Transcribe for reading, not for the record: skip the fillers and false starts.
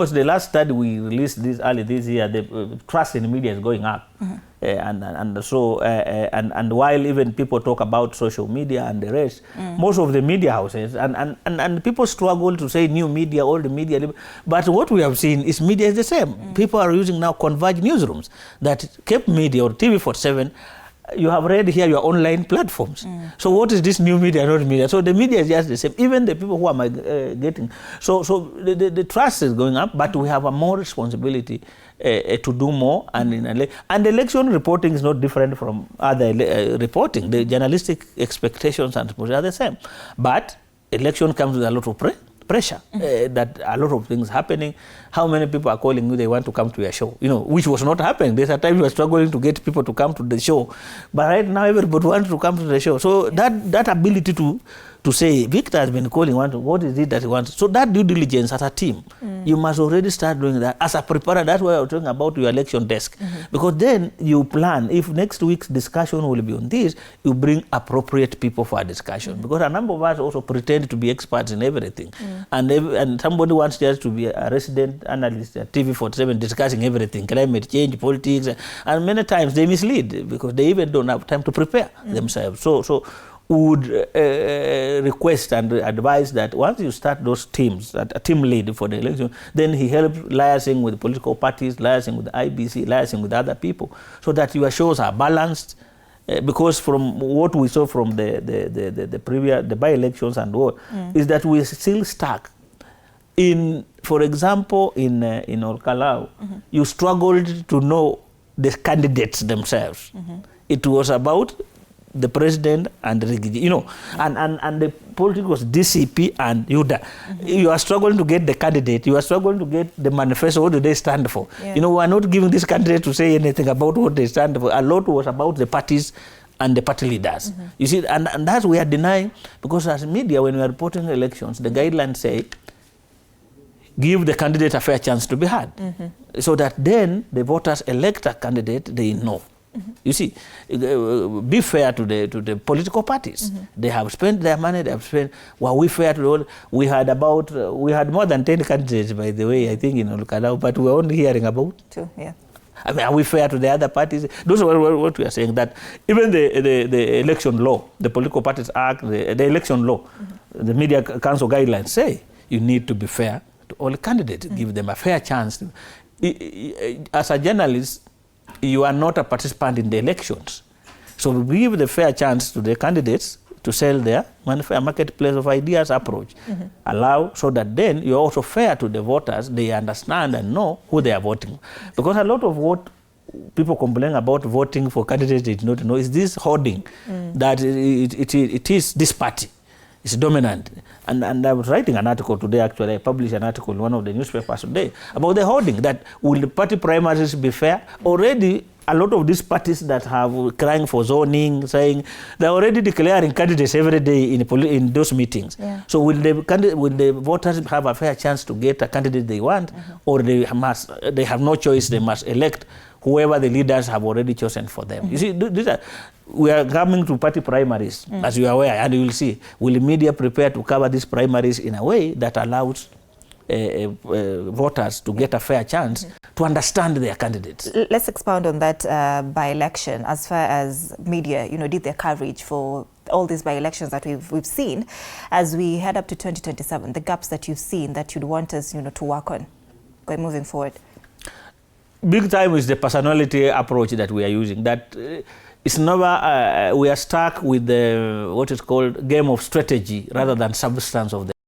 Because the last study we released early this year, the trust in media is going up. And while even people talk about social media and the rest, most of the media houses and people struggle to say new media, old media, but what we have seen is media is the same. People are using now converged newsrooms that kept media or TV47. You have read here your online platforms. So what is this new media, not media? So the media is just the same. Even the people who are getting. So the trust is going up, but we have a more responsibility to do more. And election reporting is not different from other reporting. The journalistic expectations and are the same. But election comes with a lot of pressure, that a lot of things happening. How many people are calling you, they want to come to your show, which was not happening. There's a time you were struggling to get people to come to the show. But right now, everybody wants to come to the show. So that ability to say, Victor has been calling, what is it that he wants? So that due diligence as a team, you must already start doing that. As a preparer, that's why I was talking about your election desk. Because then you plan, if next week's discussion will be on this, you bring appropriate people for a discussion. Because a number of us also pretend to be experts in everything. And somebody wants just to be a resident analyst at TV47 discussing everything, climate change, politics, and many times they mislead because they even don't have time to prepare themselves. So would request and advise that once you start those teams, a team lead for the election, then he helps liaising with political parties, liaising with the IEBC, liaising with other people, so that your shows are balanced. Because from what we saw from the previous by-elections and all, is that we're still stuck. For example, in Olkalau, you struggled to know the candidates themselves. It was about the president and Rigidi, and the politics was DCP and UDA. You are struggling to get the candidate. You are struggling to get the manifesto. What do they stand for? We are not giving this candidate to say anything about what they stand for. A lot was about the parties and the party leaders. You see, and that we are denying, because as media, when we are reporting elections, the guidelines say, give the candidate a fair chance to be heard, so that then the voters elect a candidate they know. You see, be fair to the political parties. They have spent their money. They have spent. Were we fair to all? We had more than 10 candidates, by the way, I think, in Olkalau, but we were only hearing about 2. I mean, are we fair to the other parties? Those are what we are saying, that even the election law, the Political Parties Act, the election law, the Media Council guidelines say you need to be fair to all candidates, give them a fair chance. As a journalist, you are not a participant in the elections. So we give the fair chance to the candidates to sell their marketplace of ideas approach. Allow, so that then you're also fair to the voters. They understand and know who they are voting. Because a lot of what people complain about voting for candidates they do not know is this hoarding, that it is this party. It's dominant. And I was writing an article today, actually. I published an article in one of the newspapers today about the hoarding, that will the party primaries be fair? Already, a lot of these parties that have crying for zoning, saying they're already declaring candidates every day in those meetings. So will the voters have a fair chance to get a candidate they want, or they have no choice, they must elect whoever the leaders have already chosen for them? You see, we are coming to party primaries, as you are aware, and you will see, will the media prepare to cover these primaries in a way that allows voters to get a fair chance to understand their candidates? Let's expound on that by-election, as far as media, did their coverage for all these by-elections that we've seen. As we head up to 2027, the gaps that you've seen that you'd want us, to work on moving forward. Big time is the personality approach that we are using. That it's never, we are stuck with what is called game of strategy rather than substance of the